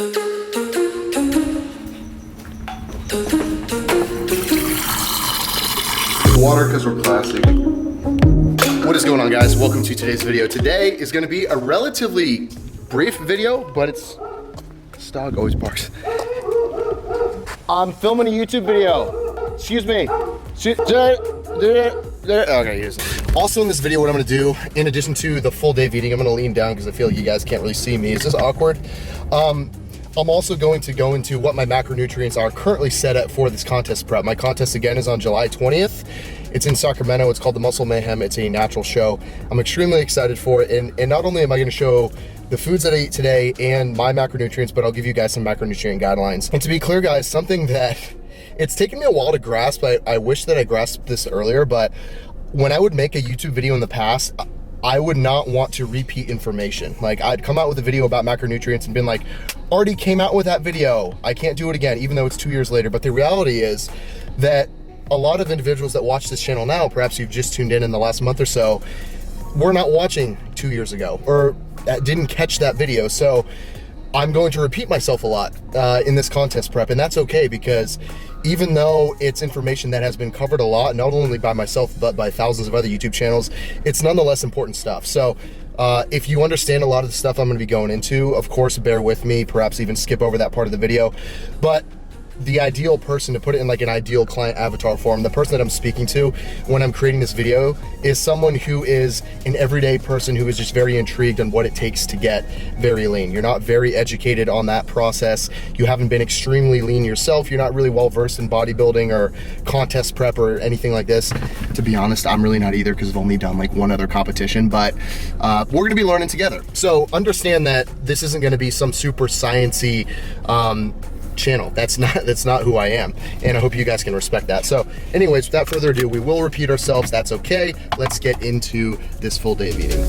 Water because we're classic. What is going on, guys? Welcome to today's video. Today is going to be a relatively brief video, but this dog always barks. I'm filming a YouTube video. Excuse me. Okay, here's it. Also in this video, what I'm going to do, in addition to the full day of eating, I'm going to lean down because I feel like you guys can't really see me. Is this awkward? I'm also going to go into what my macronutrients are currently set at for this contest prep. My contest, again, is on July 20th. It's in Sacramento. It's called the Muscle Mayhem. It's a natural show. I'm extremely excited for it. And not only am I going to show the foods that I eat today and my macronutrients, but I'll give you guys some macronutrient guidelines. And to be clear, guys, something that it's taken me a while to grasp. I wish that I grasped this earlier, but when I would make a YouTube video in the past, I would not want to repeat information. Like, I'd come out with a video about macronutrients and been like, already came out with that video, I can't do it again, even though it's 2 years later. But the reality is that a lot of individuals that watch this channel now, perhaps you've just tuned in the last month or so, were not watching 2 years ago or didn't catch that video. So I'm going to repeat myself a lot in this contest prep, and that's okay, because even though it's information that has been covered a lot, not only by myself, but by thousands of other YouTube channels, it's nonetheless important stuff. So if you understand a lot of the stuff I'm gonna be going into, of course, bear with me, perhaps even skip over that part of the video. But the ideal person, to put it in like an ideal client avatar form, the person that I'm speaking to when I'm creating this video is someone who is an everyday person who is just very intrigued on what it takes to get very lean. You're not very educated on that process. You haven't been extremely lean yourself. You're not really well versed in bodybuilding or contest prep or anything like this. To be honest, I'm really not either, because I've only done like one other competition, but we're gonna be learning together. So understand that this isn't gonna be some super sciencey channel. That's not who I am, and I hope you guys can respect that. So anyways, without further ado, we will repeat ourselves. That's okay. Let's get into this full day of eating.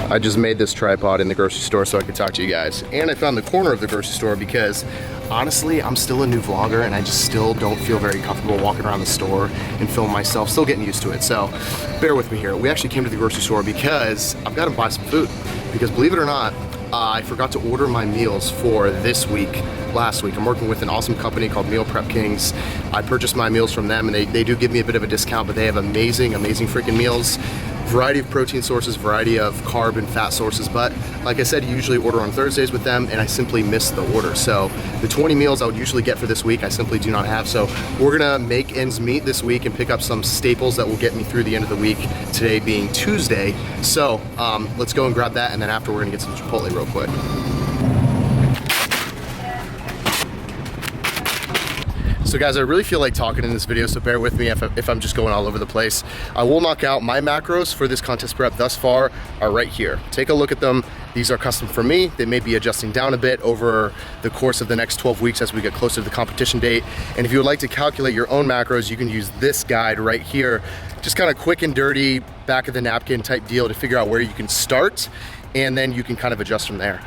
I just made this tripod in the grocery store so I could talk to you guys. And I found the corner of the grocery store because honestly, I'm still a new vlogger and I just still don't feel very comfortable walking around the store and film myself, still getting used to it. So bear with me here. We actually came to the grocery store because I've got to buy some food. Because believe it or not, I forgot to order my meals for this week, last week. I'm working with an awesome company called Meal Prep Kings. I purchased my meals from them, and they do give me a bit of a discount, but they have amazing freaking meals. Variety of protein sources, variety of carb and fat sources. But like I said, you usually order on Thursdays with them, and I simply missed the order. So the 20 meals I would usually get for this week, I simply do not have. So we're gonna make ends meet this week and pick up some staples that will get me through the end of the week, today being Tuesday. So let's go and grab that, and then after we're gonna get some Chipotle real quick. So guys, I really feel like talking in this video, so bear with me if I'm just going all over the place. I will knock out my macros for this contest prep thus far are right here. Take a look at them. These are custom for me. They may be adjusting down a bit over the course of the next 12 weeks as we get closer to the competition date. And if you would like to calculate your own macros, you can use this guide right here. Just kind of quick and dirty, back of the napkin type deal to figure out where you can start, and then you can kind of adjust from there.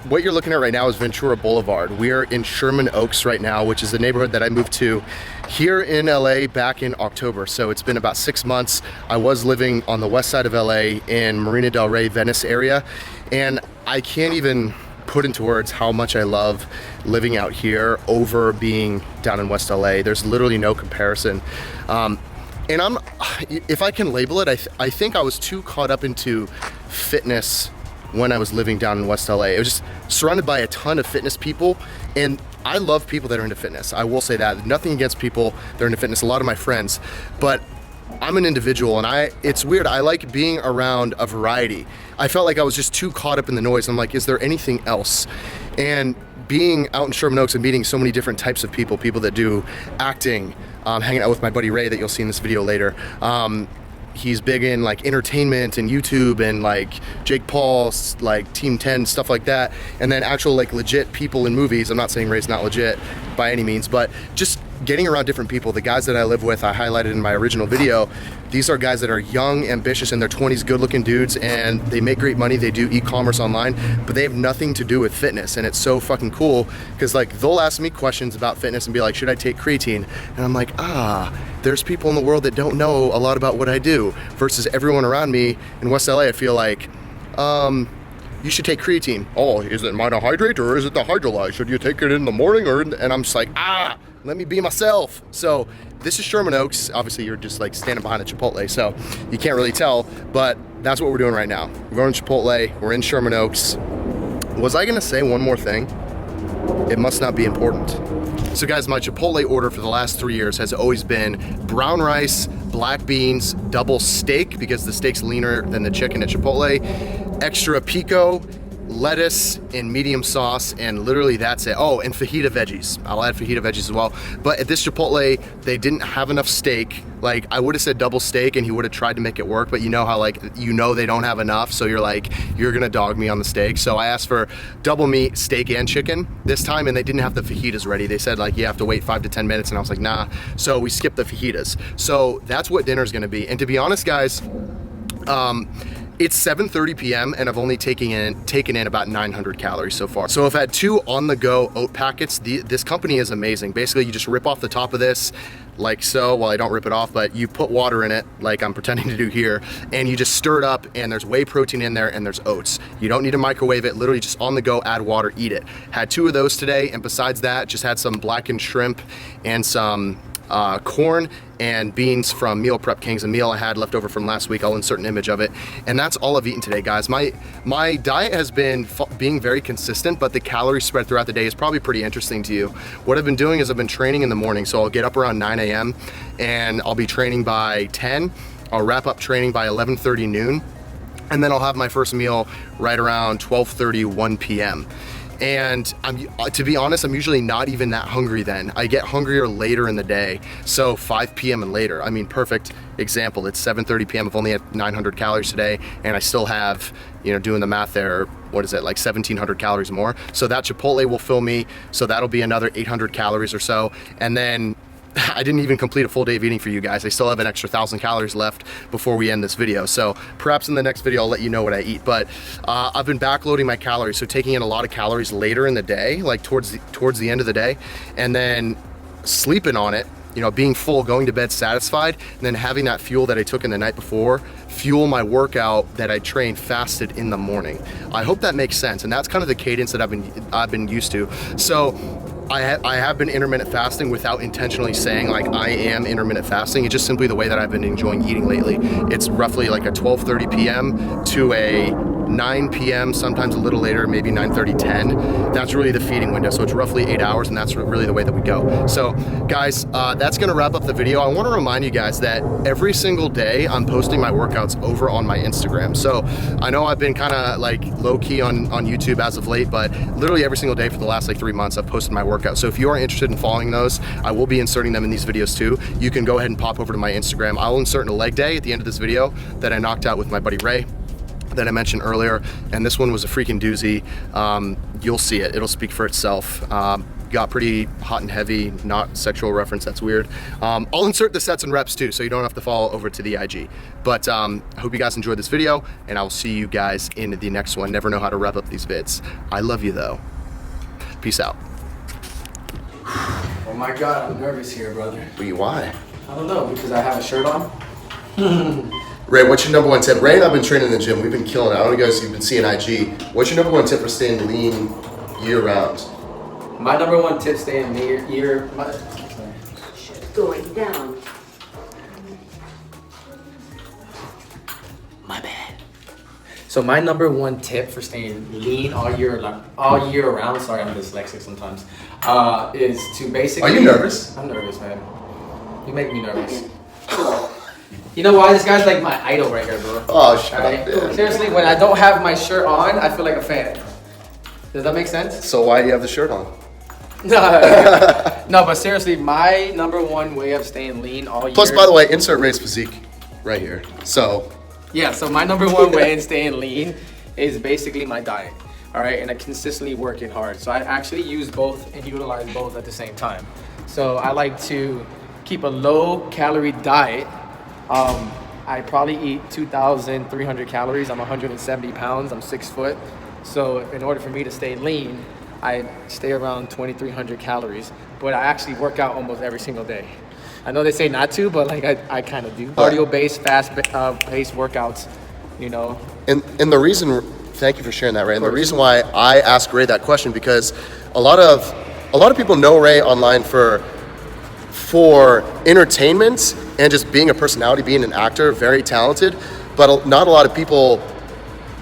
What you're looking at right now is Ventura Boulevard. We are in Sherman Oaks right now, which is the neighborhood that I moved to here in LA back in October. So it's been about 6 months. I was living on the west side of LA in Marina del Rey, Venice area, and I can't even put into words how much I love living out here over being down in West LA. There's literally no comparison. And if I can label it, I think I was too caught up into fitness when I was living down in West LA. It was just surrounded by a ton of fitness people, and I love people that are into fitness. I will say that. Nothing against people that are into fitness, a lot of my friends, but I'm an individual, and it's weird, I like being around a variety. I felt like I was just too caught up in the noise. I'm like, is there anything else? And being out in Sherman Oaks and meeting so many different types of people that do acting, hanging out with my buddy Ray that you'll see in this video later. He's big in like entertainment and YouTube and like Jake Paul, like Team 10, stuff like that. And then actual like legit people in movies. I'm not saying Ray's not legit by any means, but just getting around different people. The guys that I live with, I highlighted in my original video, these are guys that are young, ambitious, in their 20s, good looking dudes, and they make great money. They do e-commerce online, but they have nothing to do with fitness. And it's so fucking cool because like they'll ask me questions about fitness and be like, should I take creatine? And I'm like, there's people in the world that don't know a lot about what I do, versus everyone around me in West LA. I feel like, you should take creatine. Oh, is it monohydrate or is it the hydrolyze? Should you take it in the morning or and I'm just like, let me be myself. So this is Sherman Oaks. Obviously you're just like standing behind a Chipotle, so you can't really tell, but that's what we're doing right now. We're going to Chipotle, we're in Sherman Oaks. Was I gonna say one more thing? It must not be important. So guys, my Chipotle order for the last 3 years has always been brown rice, black beans, double steak, because the steak's leaner than the chicken at Chipotle, extra pico, lettuce, and medium sauce, and literally that's it. Oh, and fajita veggies. I'll add fajita veggies as well. But at this Chipotle, they didn't have enough steak. Like, I would have said double steak and he would have tried to make it work, but you know how like, they don't have enough, so you're like, you're gonna dog me on the steak. So I asked for double meat, steak, and chicken this time, and they didn't have the fajitas ready. They said like, you have to wait 5 to 10 minutes, and I was like, nah. So we skipped the fajitas. So that's what dinner's gonna be. And to be honest, guys, it's 7:30 p.m. and I've only taken in about 900 calories so far. So I've had 2 on-the-go oat packets. This company is amazing. Basically, you just rip off the top of this like so. Well, I don't rip it off, but you put water in it like I'm pretending to do here, and you just stir it up, and there's whey protein in there, and there's oats. You don't need to microwave it, literally just on the go, add water, eat it. Had 2 of those today, and besides that, just had some blackened shrimp and some corn and beans from Meal Prep Kings, a meal I had left over from last week. I'll insert an image of it. And that's all I've eaten today, guys. My diet has been being very consistent, but the calorie spread throughout the day is probably pretty interesting to you. What I've been doing is I've been training in the morning. So I'll get up around 9 a.m. and I'll be training by 10. I'll wrap up training by 11:30 noon. And then I'll have my first meal right around 12:30, 1 p.m. And to be honest, I'm usually not even that hungry then. I get hungrier later in the day, so 5 p.m. and later. I mean, perfect example. It's 7:30 p.m. I've only had 900 calories today, and I still have, doing the math there, what is it, like 1,700 calories more. So that Chipotle will fill me, so that'll be another 800 calories or so. And then I didn't even complete a full day of eating for you guys. I still have an extra 1,000 calories left before we end this video. So perhaps in the next video, I'll let you know what I eat. But I've been backloading my calories, so taking in a lot of calories later in the day, like towards the end of the day, and then sleeping on it, being full, going to bed satisfied, and then having that fuel that I took in the night before fuel my workout that I trained fasted in the morning. I hope that makes sense, and that's kind of the cadence that I've been used to. So I have been intermittent fasting without intentionally saying like I am intermittent fasting. It's just simply the way that I've been enjoying eating lately. It's roughly like a 12:30 p.m. to a 9 p.m., sometimes a little later, maybe 9:30, 10. That's really the feeding window. So it's roughly 8 hours, and that's really the way that we go. So guys, that's gonna wrap up the video. I wanna remind you guys that every single day I'm posting my workouts over on my Instagram. So I know I've been kind of like low key on YouTube as of late, but literally every single day for the last like 3 months, I've posted my workouts. So if you are interested in following those, I will be inserting them in these videos too. You can go ahead and pop over to my Instagram. I'll insert a leg day at the end of this video that I knocked out with my buddy Ray that I mentioned earlier, and this one was a freaking doozy. You'll see it, it'll speak for itself. Got pretty hot and heavy, not sexual reference, that's weird. I'll insert the sets and reps too, so you don't have to follow over to the IG. But I hope you guys enjoyed this video, and I will see you guys in the next one. Never know how to wrap up these vids. I love you though. Peace out. Oh my God, I'm nervous here, brother. Why? I don't know, because I have a shirt on. Ray, what's your number 1 tip? Ray and I've been training in the gym. We've been killing it. I don't know if you guys have been seeing IG. What's your number 1 tip for staying lean year round? My number 1 tip staying year. Going down. My bad. So my number 1 tip for staying lean all year around. Sorry, I'm dyslexic sometimes. Is to basically. Are you nervous? I'm nervous, man. You make me nervous. You know why? This guy's like my idol right here, bro. Oh, shut up, man. Seriously, when I don't have my shirt on, I feel like a fan. Does that make sense? So why do you have the shirt on? No, but seriously, my number 1 way of staying lean all year. Plus, by the way, insert Ray's physique right here. So. Yeah, so my number 1 way in staying lean is basically my diet. All right, and I consistently working hard. So I actually use both and utilize both at the same time. So I like to keep a low calorie diet. I probably eat 2,300 calories. I'm 170 pounds. I'm 6 foot. So in order for me to stay lean, I stay around 2,300 calories. But I actually work out almost every single day. I know they say not to, but like I kind of do. Cardio-based, fast-paced workouts, you know. And the reason, thank you for sharing that, Ray. And the reason why I asked Ray that question, because a lot of people know Ray online for entertainment and just being a personality, being an actor, very talented, but not a lot of people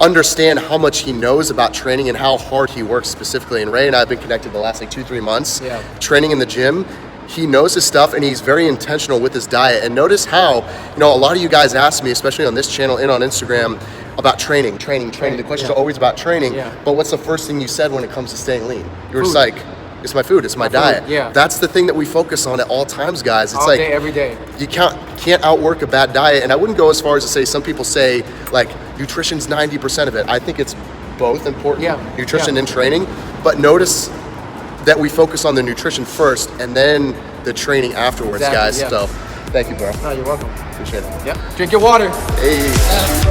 understand how much he knows about training and how hard he works specifically. And Ray and I have been connected the last like 2-3 months, training in the gym. He knows his stuff and he's very intentional with his diet. And notice how, you know, a lot of you guys ask me, especially on this channel and on Instagram, about training. The questions are always about training. But what's the first thing you said when it comes to staying lean? You were just like, it's my food, it's my diet. Yeah. That's the thing that we focus on at all times, guys. It's all like day, every day. You can't outwork a bad diet. And I wouldn't go as far as to say, some people say like nutrition's 90% of it. I think it's both important, nutrition and training. But notice that we focus on the nutrition first and then the training afterwards, guys. So thank you, bro. No, you're welcome. Appreciate it. Yep. Drink your water. Hey.